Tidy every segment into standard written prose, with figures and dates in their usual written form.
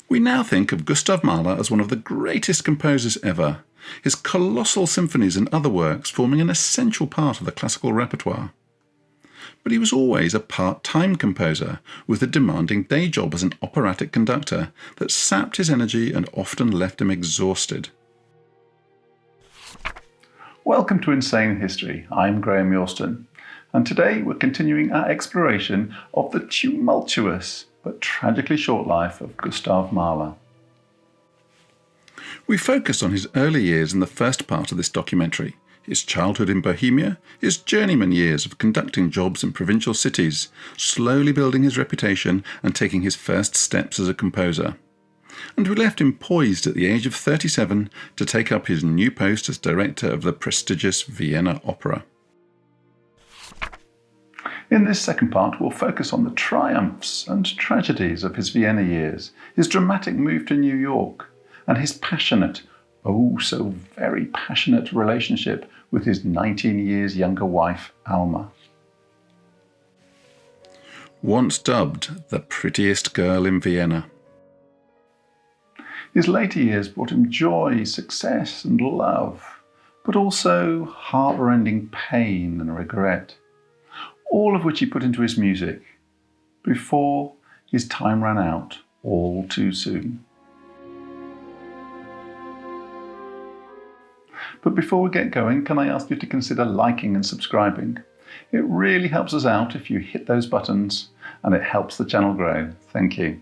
We now think of Gustav Mahler as one of the greatest composers ever, his colossal symphonies and other works forming an essential part of the classical repertoire. But he was always a part-time composer with a demanding day job as an operatic conductor that sapped his energy and often left him exhausted. Welcome to Insane History. I'm Graeme Yorston, and today we're continuing our exploration of the tumultuous but tragically short life of Gustav Mahler. We focused on his early years in the first part of this documentary, his childhood in Bohemia, his journeyman years of conducting jobs in provincial cities, slowly building his reputation and taking his first steps as a composer. And we left him poised at the age of 37 to take up his new post as director of the prestigious Vienna Opera. In this second part, we'll focus on the triumphs and tragedies of his Vienna years, his dramatic move to New York, and his passionate, oh so very passionate relationship with his 19 years younger wife, Alma. Once dubbed the prettiest girl in Vienna. His later years brought him joy, success and love, but also heart-rending pain and regret, all of which he put into his music, before his time ran out all too soon. But before we get going, can I ask you to consider liking and subscribing? It really helps us out if you hit those buttons, and it helps the channel grow. Thank you.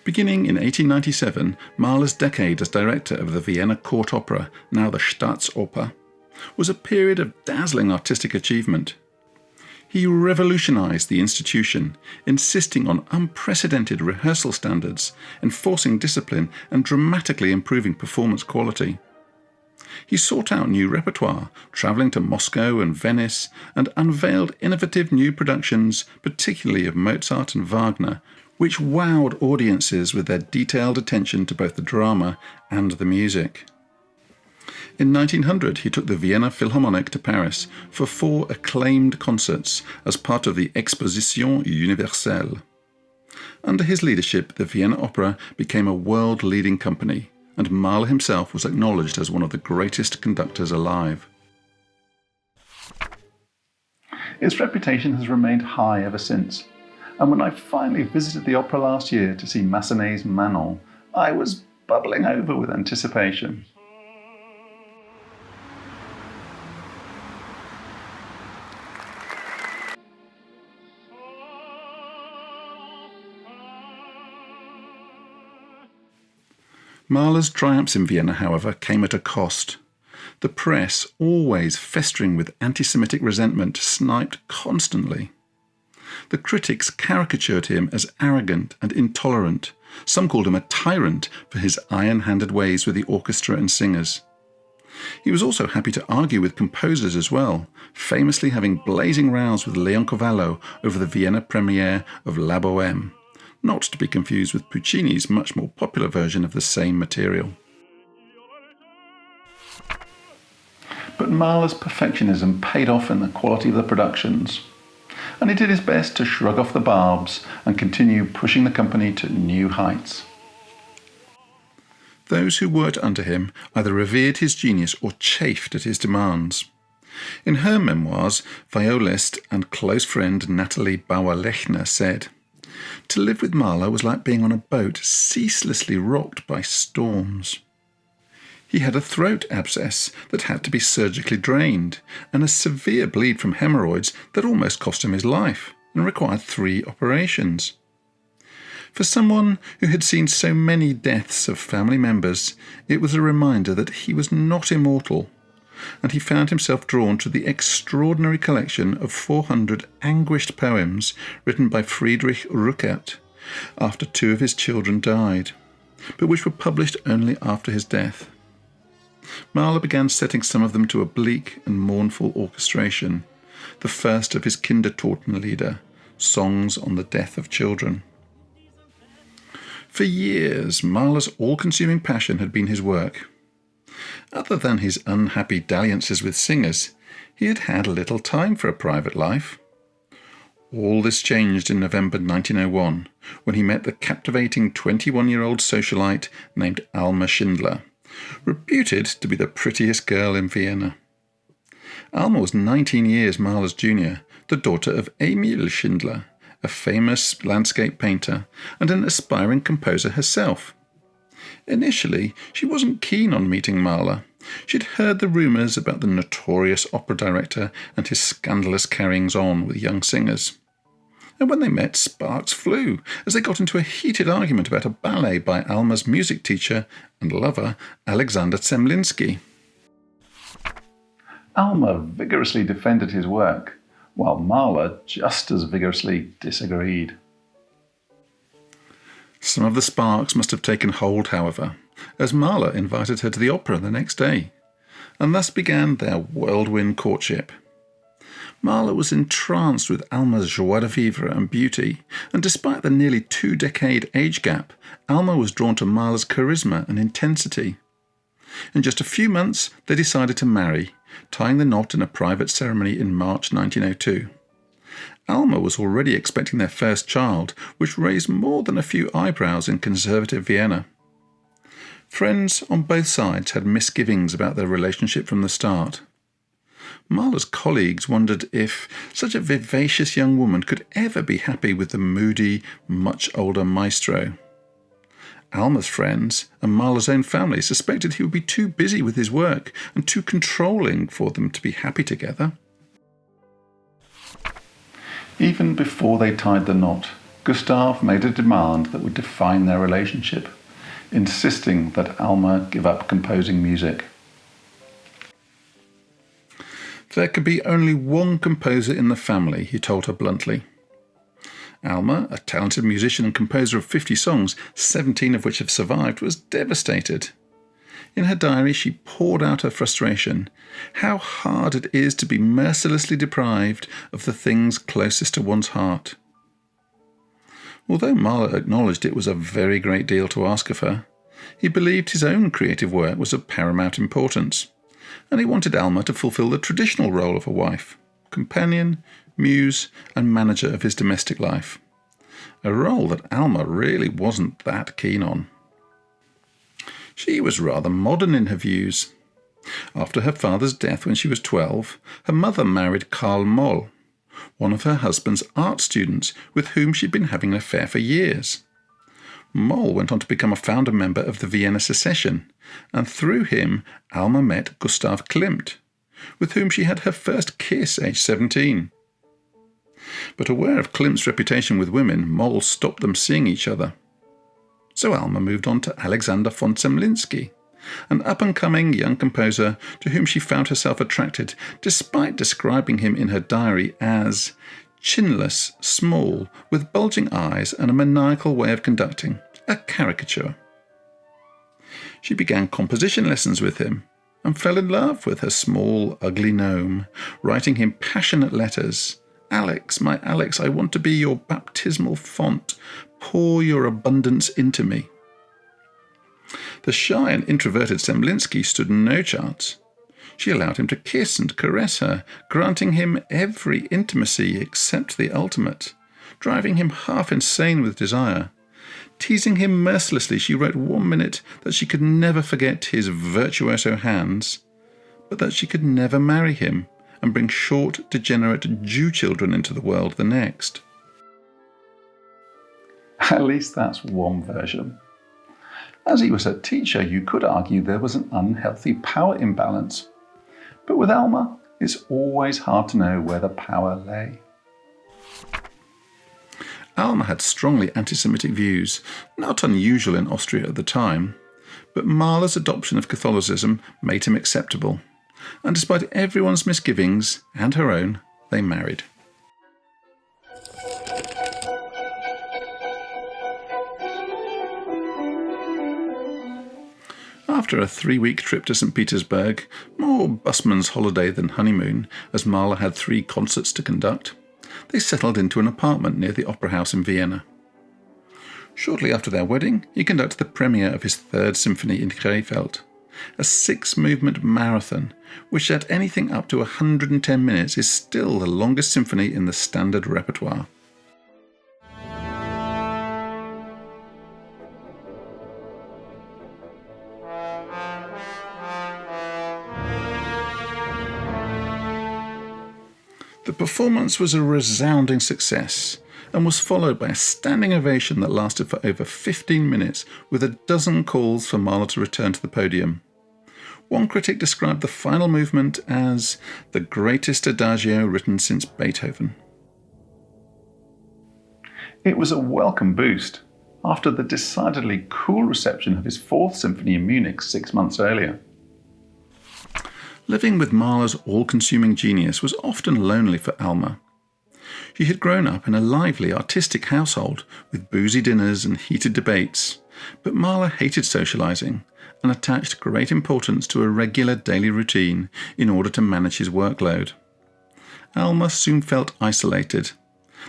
Beginning in 1897, Mahler's decade as director of the Vienna Court Opera, now the Staatsoper, was a period of dazzling artistic achievement. He revolutionized the institution, insisting on unprecedented rehearsal standards, enforcing discipline and dramatically improving performance quality. He sought out new repertoire, travelling to Moscow and Venice, and unveiled innovative new productions, particularly of Mozart and Wagner, which wowed audiences with their detailed attention to both the drama and the music. In 1900, he took the Vienna Philharmonic to Paris for 4 acclaimed concerts as part of the Exposition Universelle. Under his leadership, the Vienna Opera became a world-leading company, and Mahler himself was acknowledged as one of the greatest conductors alive. Its reputation has remained high ever since, and when I finally visited the opera last year to see Massenet's Manon, I was bubbling over with anticipation. Mahler's triumphs in Vienna, however, came at a cost. The press, always festering with anti-Semitic resentment, sniped constantly. The critics caricatured him as arrogant and intolerant. Some called him a tyrant for his iron-handed ways with the orchestra and singers. He was also happy to argue with composers as well, famously having blazing rows with Leoncavallo over the Vienna premiere of La Bohème, not to be confused with Puccini's much more popular version of the same material. But Mahler's perfectionism paid off in the quality of the productions, and he did his best to shrug off the barbs and continue pushing the company to new heights. Those who worked under him either revered his genius or chafed at his demands. In her memoirs, violist and close friend Natalie Bauer-Lechner said, "To live with Mahler was like being on a boat ceaselessly rocked by storms. He had a throat abscess that had to be surgically drained, and a severe bleed from hemorrhoids that almost cost him his life and required 3 operations. For someone who had seen so many deaths of family members, it was a reminder that he was not immortal, and he found himself drawn to the extraordinary collection of 400 anguished poems written by Friedrich Rückert after 2 of his children died, but which were published only after his death. Mahler began setting some of them to a bleak and mournful orchestration, the first of his Kindertotenlieder, songs on the death of children. For years, Mahler's all-consuming passion had been his work. Other than his unhappy dalliances with singers, He had had little time for a private life. All this changed in November 1901, when he met the captivating 21-year-old socialite named Alma Schindler, reputed to be the prettiest girl in Vienna. Alma was 19 years Mahler's junior, the daughter of Emil Schindler, a famous landscape painter and an aspiring composer herself. Initially, she wasn't keen on meeting Mahler. She'd heard the rumours about the notorious opera director and his scandalous carryings-on with young singers. And when they met, sparks flew as they got into a heated argument about a ballet by Alma's music teacher and lover, Alexander Zemlinsky. Alma vigorously defended his work, while Mahler just as vigorously disagreed. Some of the sparks must have taken hold, however, as Mahler invited her to the opera the next day, and thus began their whirlwind courtship. Mahler was entranced with Alma's joie de vivre and beauty, and despite the nearly 2-decade age gap, Alma was drawn to Mahler's charisma and intensity. In just a few months, they decided to marry, tying the knot in a private ceremony in March 1902. Alma was already expecting their first child, which raised more than a few eyebrows in conservative Vienna. Friends on both sides had misgivings about their relationship from the start. Mahler's colleagues wondered if such a vivacious young woman could ever be happy with the moody, much older maestro. Alma's friends and Mahler's own family suspected he would be too busy with his work and too controlling for them to be happy together. Even before they tied the knot, Gustav made a demand that would define their relationship, insisting that Alma give up composing music. There could be only one composer in the family, he told her bluntly. Alma, a talented musician and composer of 50 songs, 17 of which have survived, was devastated. In her diary, she poured out her frustration. How hard it is to be mercilessly deprived of the things closest to one's heart. Although Mahler acknowledged it was a very great deal to ask of her, he believed his own creative work was of paramount importance, and he wanted Alma to fulfill the traditional role of a wife, companion, muse, and manager of his domestic life, a role that Alma really wasn't that keen on. She was rather modern in her views. After her father's death when she was 12, her mother married Karl Moll, one of her husband's art students with whom she'd been having an affair for years. Moll went on to become a founder member of the Vienna Secession, and through him Alma met Gustav Klimt, with whom she had her first kiss aged 17. But aware of Klimt's reputation with women, Moll stopped them seeing each other. So Alma moved on to Alexander von Zemlinsky, an up-and-coming young composer to whom she found herself attracted, despite describing him in her diary as chinless, small, with bulging eyes and a maniacal way of conducting, a caricature. She began composition lessons with him and fell in love with her small, ugly gnome, writing him passionate letters. "Alex, my Alex, I want to be your baptismal font. Pour your abundance into me." The shy and introverted Zemlinsky stood no chance. She allowed him to kiss and caress her, granting him every intimacy except the ultimate, driving him half insane with desire. Teasing him mercilessly, she wrote one minute that she could never forget his virtuoso hands, but that she could never marry him and bring short, degenerate Jew children into the world the next. At least that's one version. As he was her teacher, you could argue there was an unhealthy power imbalance. But with Alma, it's always hard to know where the power lay. Alma had strongly anti-Semitic views, not unusual in Austria at the time, but Mahler's adoption of Catholicism made him acceptable, and despite everyone's misgivings, and her own, they married. After a 3-week trip to St. Petersburg, more busman's holiday than honeymoon, as Mahler had 3 concerts to conduct, they settled into an apartment near the Opera House in Vienna. Shortly after their wedding, he conducted the premiere of his 3rd symphony in Krefeld, a 6-movement marathon, which at anything up to 110 minutes is still the longest symphony in the standard repertoire. The performance was a resounding success and was followed by a standing ovation that lasted for over 15 minutes, with a dozen calls for Mahler to return to the podium. One critic described the final movement as the greatest adagio written since Beethoven. It was a welcome boost after the decidedly cool reception of his 4th symphony in Munich 6 months earlier. Living with Mahler's all-consuming genius was often lonely for Alma. She had grown up in a lively, artistic household with boozy dinners and heated debates, but Mahler hated socialising and attached great importance to a regular daily routine in order to manage his workload. Alma soon felt isolated,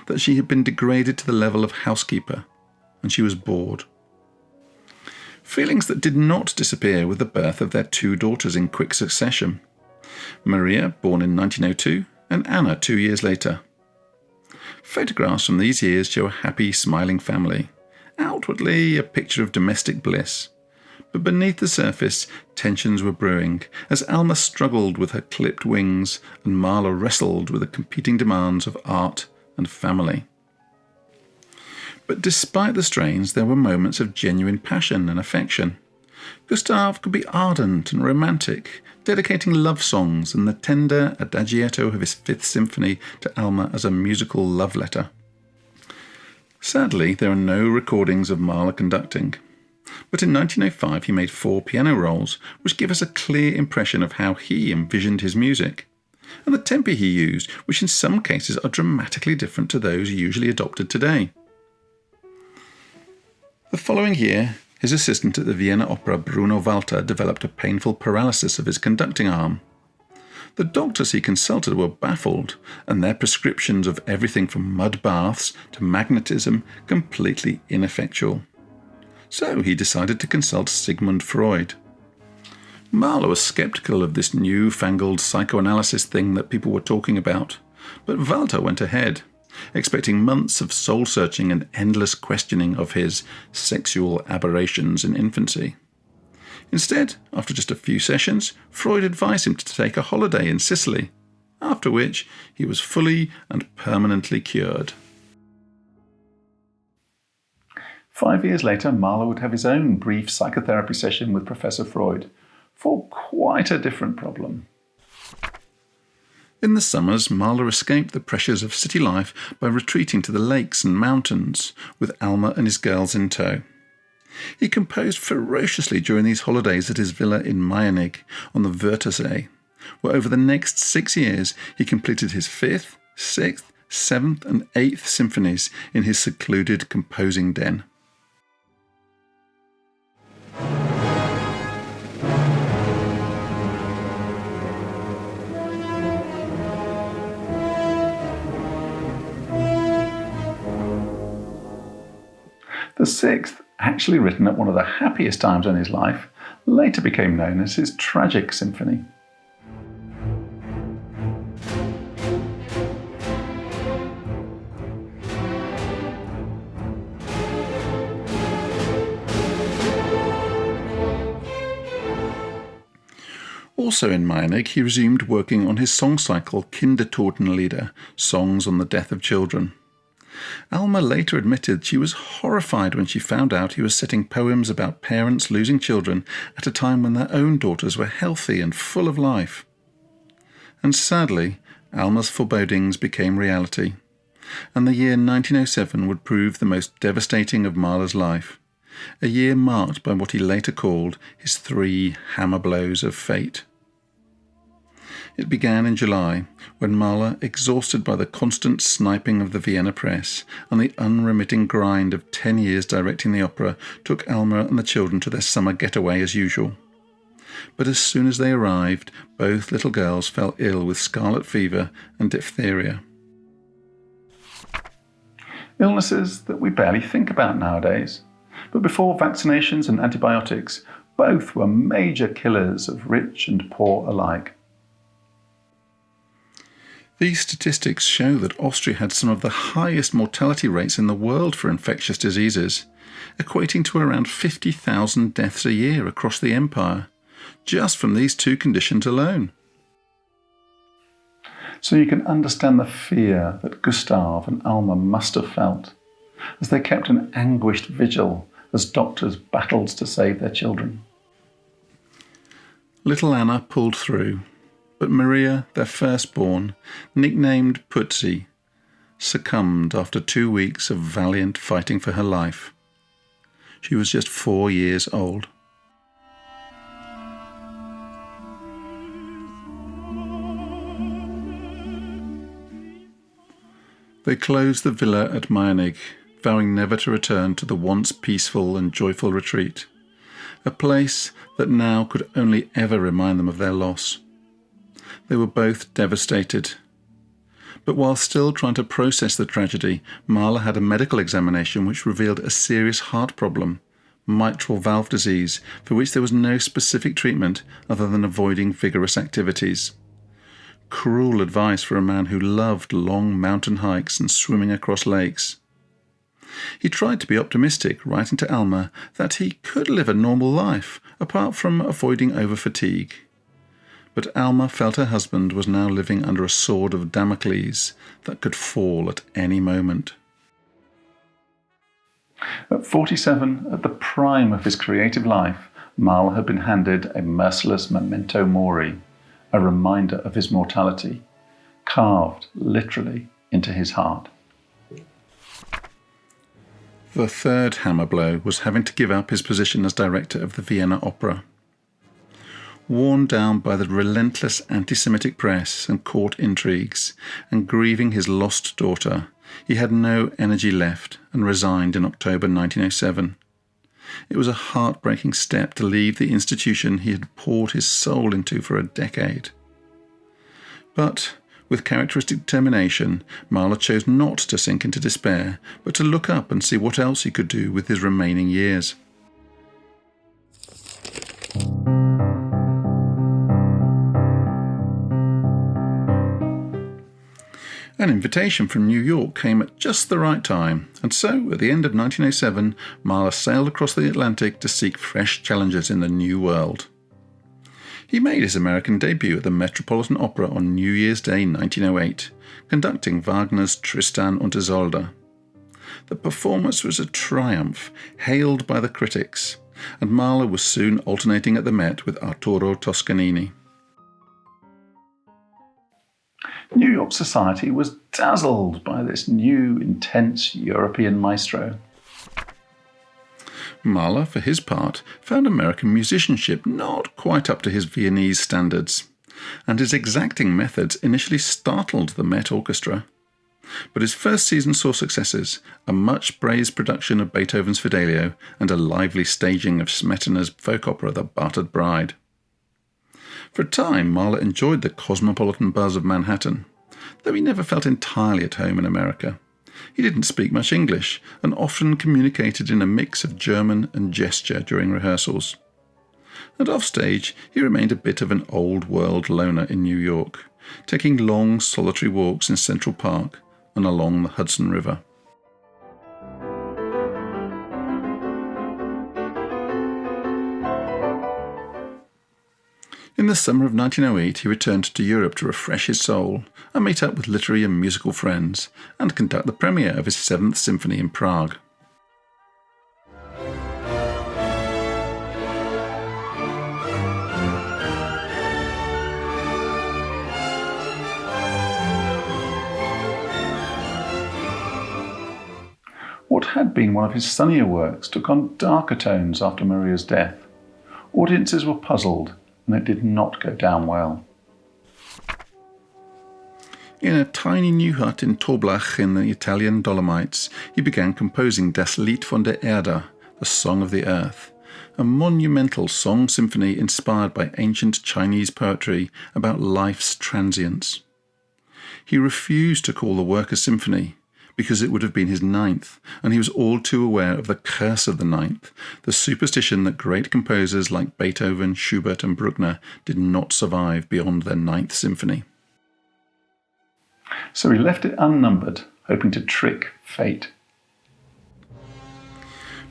that she had been degraded to the level of housekeeper, and she was bored. Feelings that did not disappear with the birth of their 2 daughters in quick succession. Maria, born in 1902, and Anna 2 years later. Photographs from these years show a happy, smiling family, outwardly a picture of domestic bliss. But beneath the surface, tensions were brewing, as Alma struggled with her clipped wings and Mahler wrestled with the competing demands of art and family. But despite the strains, there were moments of genuine passion and affection. Gustav could be ardent and romantic, dedicating love songs and the tender adagietto of his 5th symphony to Alma as a musical love letter. Sadly, there are no recordings of Mahler conducting, but in 1905 he made 4 piano rolls, which give us a clear impression of how he envisioned his music, and the tempi he used, which in some cases are dramatically different to those usually adopted today. The following year, his assistant at the Vienna Opera, Bruno Walter, developed a painful paralysis of his conducting arm. The doctors he consulted were baffled, and their prescriptions of everything from mud baths to magnetism completely ineffectual. So he decided to consult Sigmund Freud. Mahler was sceptical of this new-fangled psychoanalysis thing that people were talking about, but Walter went ahead, expecting months of soul-searching and endless questioning of his sexual aberrations in infancy. Instead, after just a few sessions, Freud advised him to take a holiday in Sicily, after which he was fully and permanently cured. 5 years later, Mahler would have his own brief psychotherapy session with Professor Freud for quite a different problem. In the summers, Mahler escaped the pressures of city life by retreating to the lakes and mountains, with Alma and his girls in tow. He composed ferociously during these holidays at his villa in Meyenigg on the Wörthersee, where over the next 6 years he completed his 5th, 6th, 7th and 8th symphonies in his secluded composing den. The 6th, actually written at one of the happiest times in his life, later became known as his tragic symphony. Also in Meyenigg, he resumed working on his song cycle Kindertotenlieder, Songs on the Death of Children. Alma later admitted she was horrified when she found out he was setting poems about parents losing children at a time when their own daughters were healthy and full of life. And sadly, Alma's forebodings became reality, and the year 1907 would prove the most devastating of Mahler's life, a year marked by what he later called his 3 hammer blows of fate. It began in July, when Mahler, exhausted by the constant sniping of the Vienna press and the unremitting grind of 10 years directing the opera, took Alma and the children to their summer getaway as usual. But as soon as they arrived, both little girls fell ill with scarlet fever and diphtheria. Illnesses that we barely think about nowadays. But before vaccinations and antibiotics, Both were major killers of rich and poor alike. These statistics show that Austria had some of the highest mortality rates in the world for infectious diseases, equating to around 50,000 deaths a year across the empire, just from these two conditions alone. So you can understand the fear that Gustav and Alma must have felt, as they kept an anguished vigil as doctors battled to save their children. Little Anna pulled through, but Maria, their firstborn, nicknamed Putzi, succumbed after 2 weeks of valiant fighting for her life. She was just 4 years old. They closed the villa at Meinig, vowing never to return to the once peaceful and joyful retreat, a place that now could only ever remind them of their loss. They were both devastated. But while still trying to process the tragedy, Mahler had a medical examination which revealed a serious heart problem, mitral valve disease, for which there was no specific treatment other than avoiding vigorous activities. Cruel advice for a man who loved long mountain hikes and swimming across lakes. He tried to be optimistic, writing to Alma that he could live a normal life, apart from avoiding overfatigue. But Alma felt her husband was now living under a sword of Damocles that could fall at any moment. At 47, at the prime of his creative life, Mahler had been handed a merciless memento mori, a reminder of his mortality, carved literally into his heart. The third hammer blow was having to give up his position as director of the Vienna Opera. Worn down by the relentless anti-Semitic press and court intrigues, and grieving his lost daughter, he had no energy left and resigned in October 1907. It was a heartbreaking step to leave the institution he had poured his soul into for a decade. But, with characteristic determination, Mahler chose not to sink into despair, but to look up and see what else he could do with his remaining years. An invitation from New York came at just the right time, and so, at the end of 1907, Mahler sailed across the Atlantic to seek fresh challenges in the New World. He made his American debut at the Metropolitan Opera on New Year's Day 1908, conducting Wagner's Tristan und Isolde. The performance was a triumph, hailed by the critics, and Mahler was soon alternating at the Met with Arturo Toscanini. New York society was dazzled by this new, intense European maestro. Mahler, for his part, found American musicianship not quite up to his Viennese standards, and his exacting methods initially startled the Met Orchestra. But his first season saw successes, a much-praised production of Beethoven's Fidelio and a lively staging of Smetana's folk opera The Bartered Bride. For a time, Mahler enjoyed the cosmopolitan buzz of Manhattan, though he never felt entirely at home in America. He didn't speak much English, and often communicated in a mix of German and gesture during rehearsals. And offstage, he remained a bit of an old-world loner in New York, taking long, solitary walks in Central Park and along the Hudson River. In the summer of 1908, he returned to Europe to refresh his soul and meet up with literary and musical friends, and conduct the premiere of his 7th Symphony in Prague. What had been one of his sunnier works took on darker tones after Maria's death. Audiences were puzzled, and it did not go down well. In a tiny new hut in Toblach in the Italian Dolomites, he began composing Das Lied von der Erde, the Song of the Earth, a monumental song symphony inspired by ancient Chinese poetry about life's transience. He refused to call the work a symphony, because it would have been his ninth, and he was all too aware of the curse of the ninth, the superstition that great composers like Beethoven, Schubert and Bruckner did not survive beyond their ninth symphony. So he left it unnumbered, hoping to trick fate.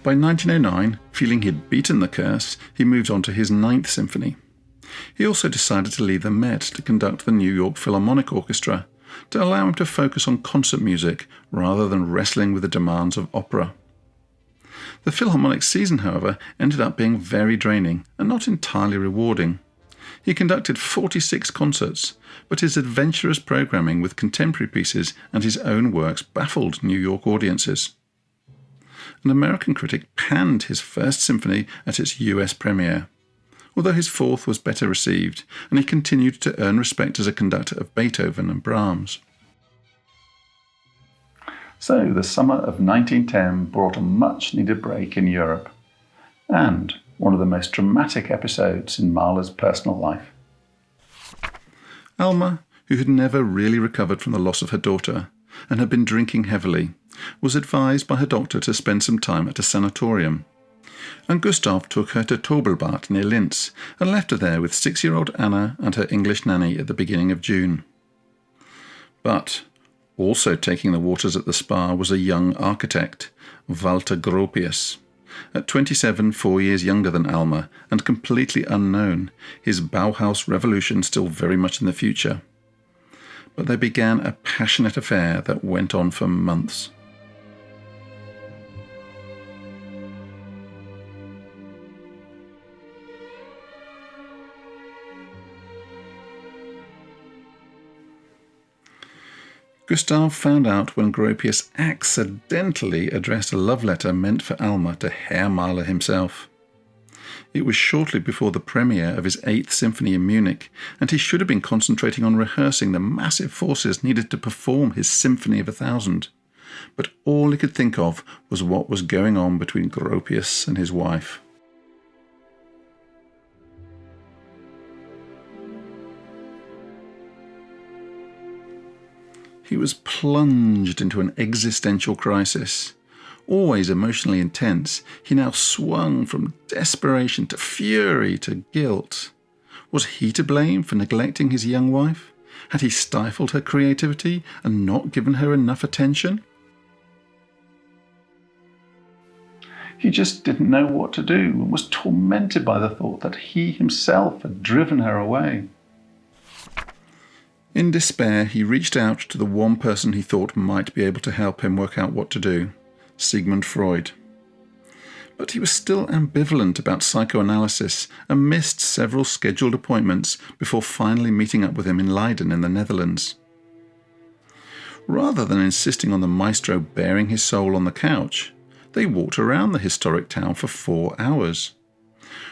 By 1909, feeling he'd beaten the curse, he moved on to his ninth symphony. He also decided to leave the Met to conduct the New York Philharmonic Orchestra, to allow him to focus on concert music rather than wrestling with the demands of opera. The Philharmonic season, however, ended up being very draining and not entirely rewarding. He conducted 46 concerts, but his adventurous programming with contemporary pieces and his own works baffled New York audiences. An American critic panned his first symphony at its US premiere, although his fourth was better received, and he continued to earn respect as a conductor of Beethoven and Brahms. So the summer of 1910 brought a much-needed break in Europe, and one of the most dramatic episodes in Mahler's personal life. Alma, who had never really recovered from the loss of her daughter and had been drinking heavily, was advised by her doctor to spend some time at a sanatorium, and Gustav took her to Tobelbad near Linz and left her there with 6-year-old Anna and her English nanny at the beginning of June. But also taking the waters at the spa was a young architect, Walter Gropius. At 27, 4 years younger than Alma, and completely unknown, his Bauhaus revolution still very much in the future. But they began a passionate affair that went on for months. Gustav found out when Gropius accidentally addressed a love letter meant for Alma to Herr Mahler himself. It was shortly before the premiere of his 8th Symphony in Munich, and he should have been concentrating on rehearsing the massive forces needed to perform his Symphony of 1000. But all he could think of was what was going on between Gropius and his wife. He was plunged into an existential crisis. Always emotionally intense, he now swung from desperation to fury to guilt. Was he to blame for neglecting his young wife? Had he stifled her creativity and not given her enough attention? He just didn't know what to do and was tormented by the thought that he himself had driven her away. In despair, he reached out to the one person he thought might be able to help him work out what to do, Sigmund Freud. But he was still ambivalent about psychoanalysis and missed several scheduled appointments before finally meeting up with him in Leiden in the Netherlands. Rather than insisting on the maestro bearing his soul on the couch, they walked around the historic town for 4 hours.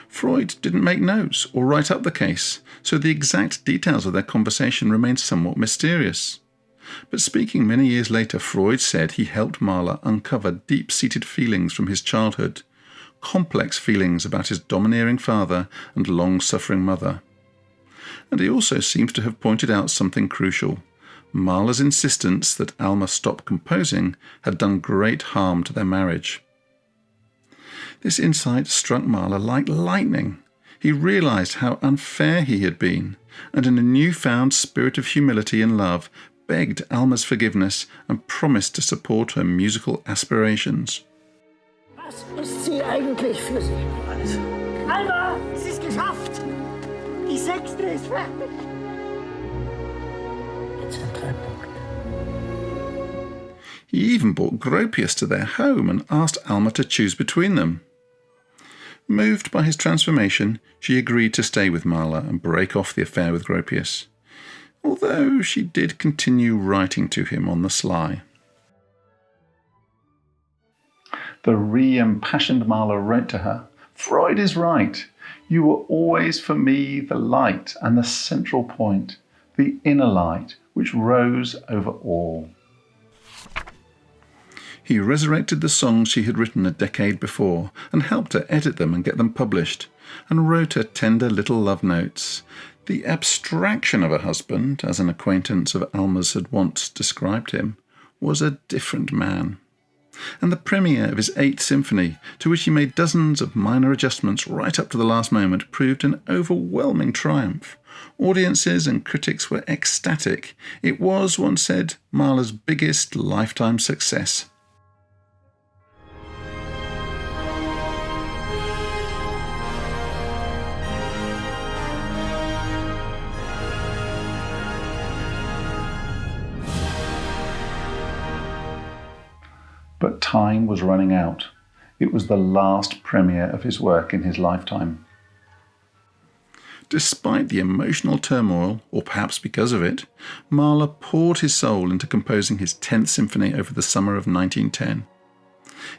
Freud didn't make notes or write up the case, so the exact details of their conversation remain somewhat mysterious. But speaking many years later, Freud said he helped Mahler uncover deep-seated feelings from his childhood, complex feelings about his domineering father and long-suffering mother. And he also seems to have pointed out something crucial. Mahler's insistence that Alma stop composing had done great harm to their marriage. This insight struck Mahler like lightning. He realized how unfair he had been, and in a newfound spirit of humility and love, begged Alma's forgiveness and promised to support her musical aspirations. Was ist sie eigentlich für Sie? Alles. Alma, es ist geschafft! Die 6. ist fertig! Jetzt ein Treffpunkt. He even brought Gropius to their home and asked Alma to choose between them. Moved by his transformation, she agreed to stay with Mahler and break off the affair with Gropius, although she did continue writing to him on the sly. The re-impassioned Mahler wrote to her, "Freud is right. You were always for me the light and the central point, the inner light which rose over all." He resurrected the songs she had written a decade before and helped her edit them and get them published, and wrote her tender little love notes. The abstraction of a husband, as an acquaintance of Alma's had once described him, was a different man. And the premiere of his 8th Symphony, to which he made dozens of minor adjustments right up to the last moment, proved an overwhelming triumph. Audiences and critics were ecstatic. It was, one said, Mahler's biggest lifetime success. But time was running out. It was the last premiere of his work in his lifetime. Despite the emotional turmoil, or perhaps because of it, Mahler poured his soul into composing his 10th Symphony over the summer of 1910.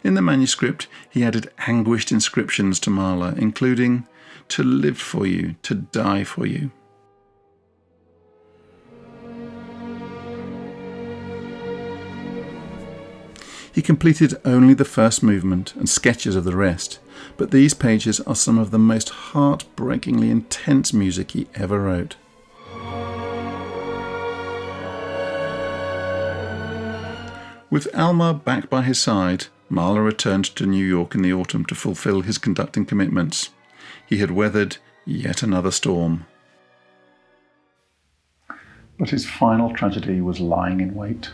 In the manuscript, he added anguished inscriptions to Mahler, including, "To live for you, to die for you." He completed only the first movement and sketches of the rest, but these pages are some of the most heartbreakingly intense music he ever wrote. With Alma back by his side, Mahler returned to New York in the autumn to fulfill his conducting commitments. He had weathered yet another storm. But his final tragedy was lying in wait.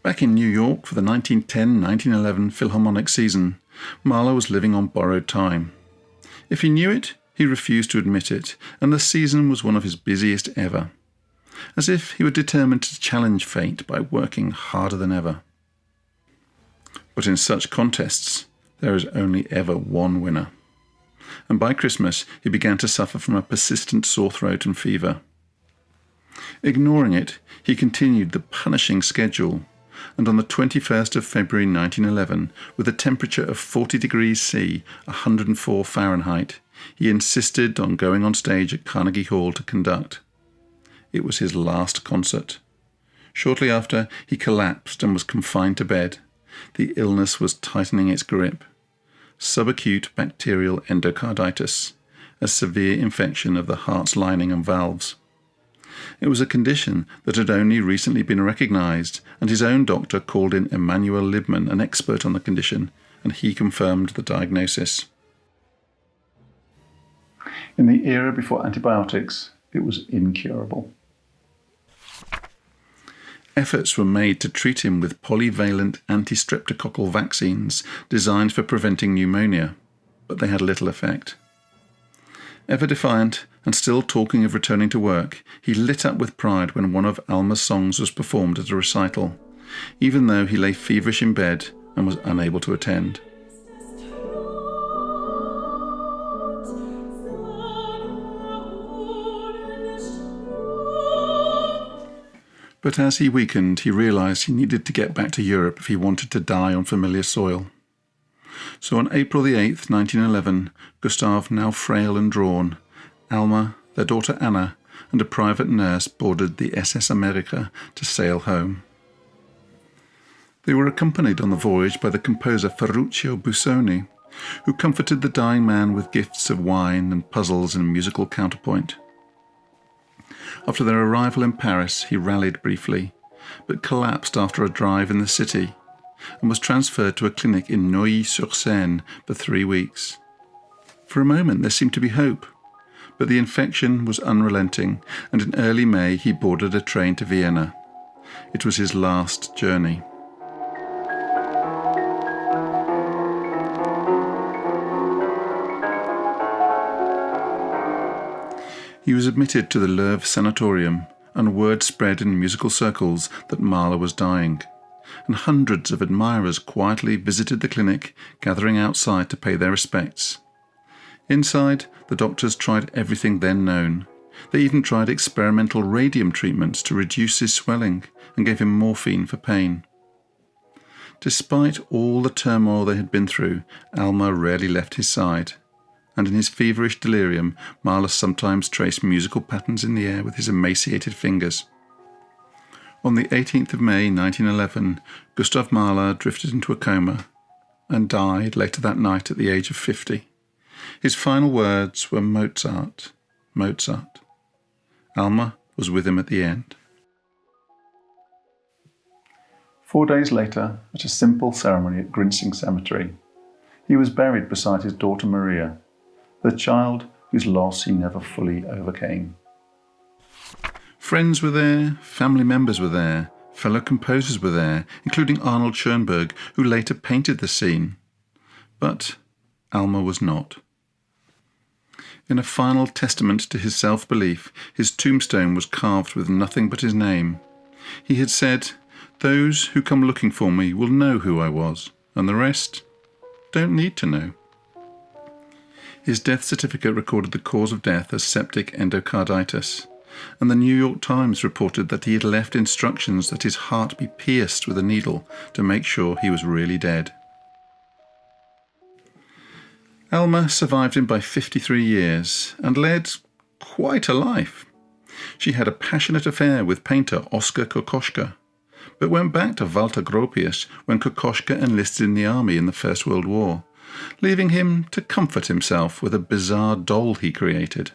Back in New York for the 1910-1911 Philharmonic season, Mahler was living on borrowed time. If he knew it, he refused to admit it, and the season was one of his busiest ever, as if he were determined to challenge fate by working harder than ever. But in such contests, there is only ever one winner. And by Christmas, he began to suffer from a persistent sore throat and fever. Ignoring it, he continued the punishing schedule, and on the 21st of February 1911, with a temperature of 40 degrees C, 104 Fahrenheit, he insisted on going on stage at Carnegie Hall to conduct. It was his last concert. Shortly after, he collapsed and was confined to bed. The illness was tightening its grip. Subacute bacterial endocarditis, a severe infection of the heart's lining and valves. It was a condition that had only recently been recognised, and his own doctor called in Emanuel Liebman, an expert on the condition, and he confirmed the diagnosis. In the era before antibiotics, it was incurable. Efforts were made to treat him with polyvalent anti-streptococcal vaccines designed for preventing pneumonia, but they had little effect. Ever defiant, and still talking of returning to work, he lit up with pride when one of Alma's songs was performed at a recital, even though he lay feverish in bed and was unable to attend. But as he weakened, he realised he needed to get back to Europe if he wanted to die on familiar soil. So on April the 8th, 1911, Gustav, now frail and drawn, Alma, their daughter Anna, and a private nurse boarded the SS America to sail home. They were accompanied on the voyage by the composer Ferruccio Busoni, who comforted the dying man with gifts of wine and puzzles and musical counterpoint. After their arrival in Paris, he rallied briefly, but collapsed after a drive in the city, and was transferred to a clinic in Neuilly-sur-Seine for 3 weeks. For a moment there seemed to be hope, but the infection was unrelenting, and in early May he boarded a train to Vienna. It was his last journey. He was admitted to the Louvre Sanatorium, and word spread in musical circles that Mahler was dying, and hundreds of admirers quietly visited the clinic, gathering outside to pay their respects. Inside, the doctors tried everything then known. They even tried experimental radium treatments to reduce his swelling and gave him morphine for pain. Despite all the turmoil they had been through, Alma rarely left his side, and in his feverish delirium, Mahler sometimes traced musical patterns in the air with his emaciated fingers. On the 18th of May 1911, Gustav Mahler drifted into a coma and died later that night at the age of 50. His final words were Mozart, Mozart. Alma was with him at the end. 4 days later, at a simple ceremony at Grinsing Cemetery, he was buried beside his daughter Maria, the child whose loss he never fully overcame. Friends were there, family members were there, fellow composers were there, including Arnold Schoenberg, who later painted the scene. But Alma was not. In a final testament to his self-belief, his tombstone was carved with nothing but his name. He had said, "Those who come looking for me will know who I was, and the rest don't need to know." His death certificate recorded the cause of death as septic endocarditis, and the New York Times reported that he had left instructions that his heart be pierced with a needle to make sure he was really dead. Alma survived him by 53 years and led quite a life. She had a passionate affair with painter Oskar Kokoschka, but went back to Walter Gropius when Kokoschka enlisted in the army in the First World War, leaving him to comfort himself with a bizarre doll he created.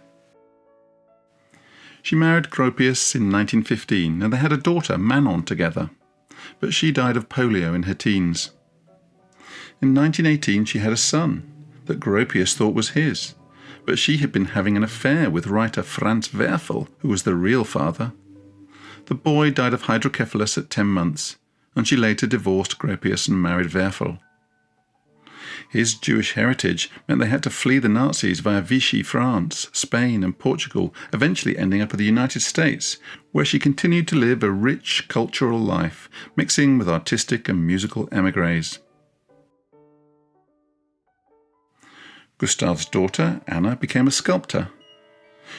She married Gropius in 1915 and they had a daughter, Manon, together, but she died of polio in her teens. In 1918 she had a son that Gropius thought was his, but she had been having an affair with writer Franz Werfel, who was the real father. The boy died of hydrocephalus at 10 months, and she later divorced Gropius and married Werfel. His Jewish heritage meant they had to flee the Nazis via Vichy, France, Spain and Portugal, eventually ending up in the United States, where she continued to live a rich cultural life, mixing with artistic and musical émigrés. Gustav's daughter, Anna, became a sculptor.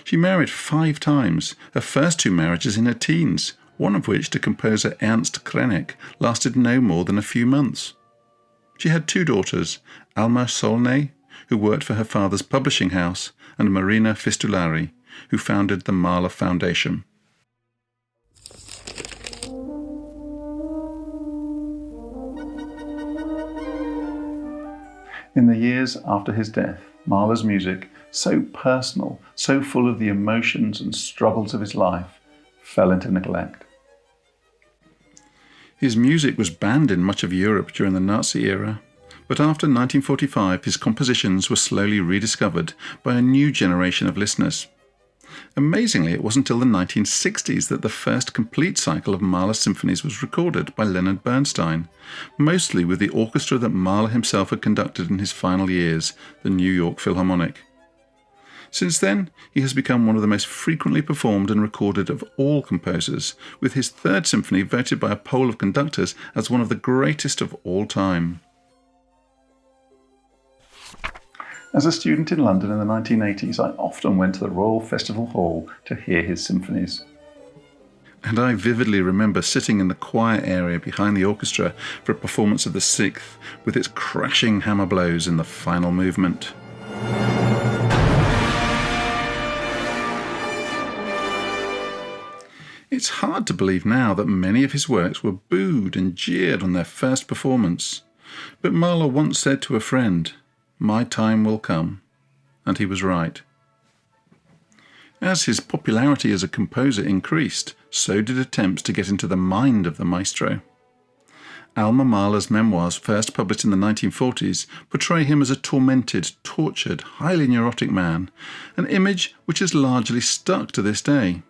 She married 5 times, her first 2 marriages in her teens, one of which to composer Ernst Krenek lasted no more than a few months. She had 2 daughters, Alma Solnay, who worked for her father's publishing house, and Marina Fistulari, who founded the Mahler Foundation. In the years after his death, Mahler's music, so personal, so full of the emotions and struggles of his life, fell into neglect. His music was banned in much of Europe during the Nazi era, but after 1945 his compositions were slowly rediscovered by a new generation of listeners. Amazingly, it wasn't until the 1960s that the first complete cycle of Mahler symphonies was recorded by Leonard Bernstein, mostly with the orchestra that Mahler himself had conducted in his final years, the New York Philharmonic. Since then, he has become one of the most frequently performed and recorded of all composers, with his 3rd symphony voted by a poll of conductors as one of the greatest of all time. As a student in London in the 1980s, I often went to the Royal Festival Hall to hear his symphonies. And I vividly remember sitting in the choir area behind the orchestra for a performance of the 6th, with its crashing hammer blows in the final movement. It's hard to believe now that many of his works were booed and jeered on their first performance, but Mahler once said to a friend, "My time will come," and he was right. As his popularity as a composer increased, so did attempts to get into the mind of the maestro. Alma Mahler's memoirs, first published in the 1940s, portray him as a tormented, tortured, highly neurotic man, an image which has largely stuck to this day,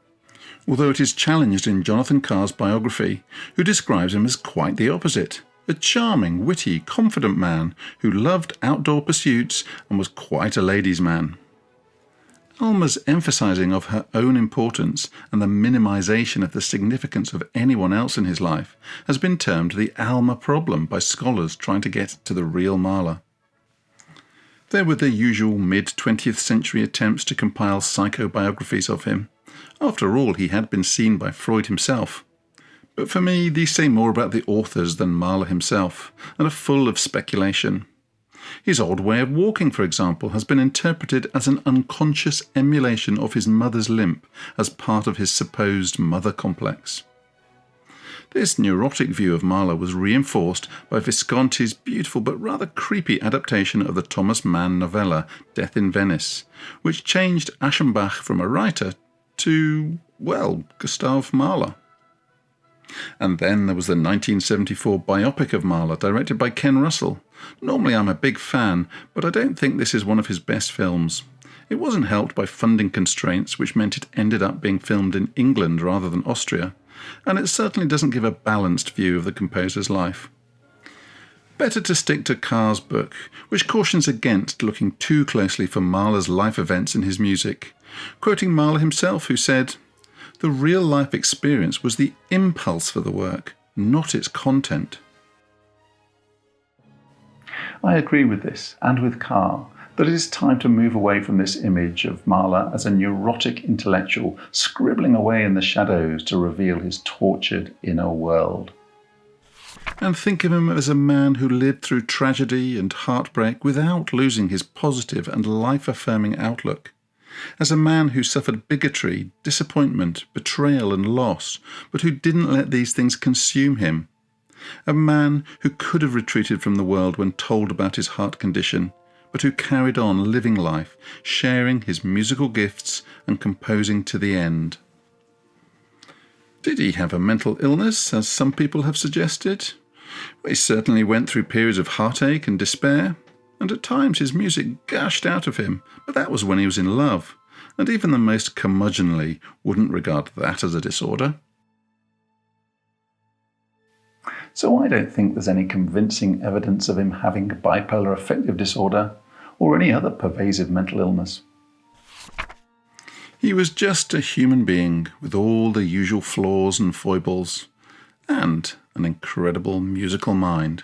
although it is challenged in Jonathan Carr's biography, who describes him as quite the opposite. A charming, witty, confident man who loved outdoor pursuits and was quite a ladies' man. Alma's emphasising of her own importance and the minimisation of the significance of anyone else in his life has been termed the Alma problem by scholars trying to get to the real Mahler. There were the usual mid-20th century attempts to compile psychobiographies of him. After all, he had been seen by Freud himself. But for me, these say more about the authors than Mahler himself, and are full of speculation. His odd way of walking, for example, has been interpreted as an unconscious emulation of his mother's limp as part of his supposed mother complex. This neurotic view of Mahler was reinforced by Visconti's beautiful but rather creepy adaptation of the Thomas Mann novella Death in Venice, which changed Aschenbach from a writer to, well, Gustav Mahler. And then there was the 1974 biopic of Mahler, directed by Ken Russell. Normally I'm a big fan, but I don't think this is one of his best films. It wasn't helped by funding constraints, which meant it ended up being filmed in England rather than Austria, and it certainly doesn't give a balanced view of the composer's life. Better to stick to Carr's book, which cautions against looking too closely for Mahler's life events in his music, quoting Mahler himself, who said, "The real-life experience was the impulse for the work, not its content." I agree with this, and with Carr, that it is time to move away from this image of Mahler as a neurotic intellectual scribbling away in the shadows to reveal his tortured inner world. And think of him as a man who lived through tragedy and heartbreak without losing his positive and life-affirming outlook. As a man who suffered bigotry, disappointment, betrayal and loss, but who didn't let these things consume him. A man who could have retreated from the world when told about his heart condition, but who carried on living life, sharing his musical gifts and composing to the end. Did he have a mental illness, as some people have suggested? He certainly went through periods of heartache and despair, and at times his music gushed out of him, but that was when he was in love, and even the most curmudgeonly wouldn't regard that as a disorder. So I don't think there's any convincing evidence of him having bipolar affective disorder or any other pervasive mental illness. He was just a human being with all the usual flaws and foibles, and an incredible musical mind.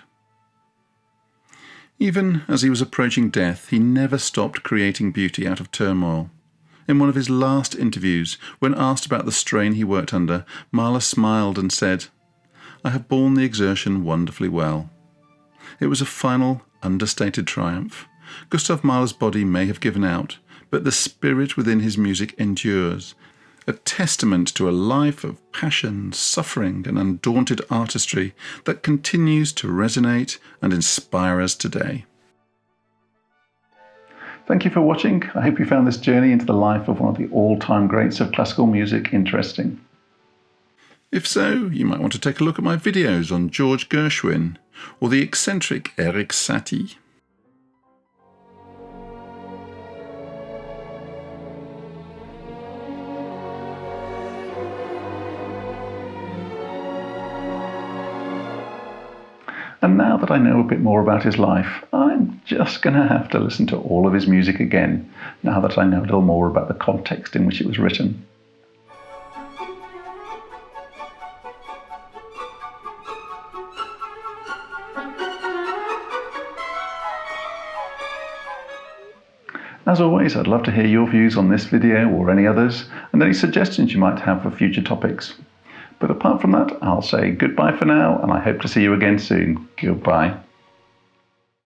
Even as he was approaching death, he never stopped creating beauty out of turmoil. In one of his last interviews, when asked about the strain he worked under, Mahler smiled and said, "I have borne the exertion wonderfully well." It was a final, understated triumph. Gustav Mahler's body may have given out, but the spirit within his music endures, a testament to a life of passion, suffering and undaunted artistry that continues to resonate and inspire us today. Thank you for watching. I hope you found this journey into the life of one of the all-time greats of classical music interesting. If so, you might want to take a look at my videos on George Gershwin or the eccentric Erik Satie. And now that I know a bit more about his life, I'm just going to have to listen to all of his music again, now that I know a little more about the context in which it was written. As always, I'd love to hear your views on this video or any others, and any suggestions you might have for future topics. But apart from that, I'll say goodbye for now, and I hope to see you again soon. Goodbye.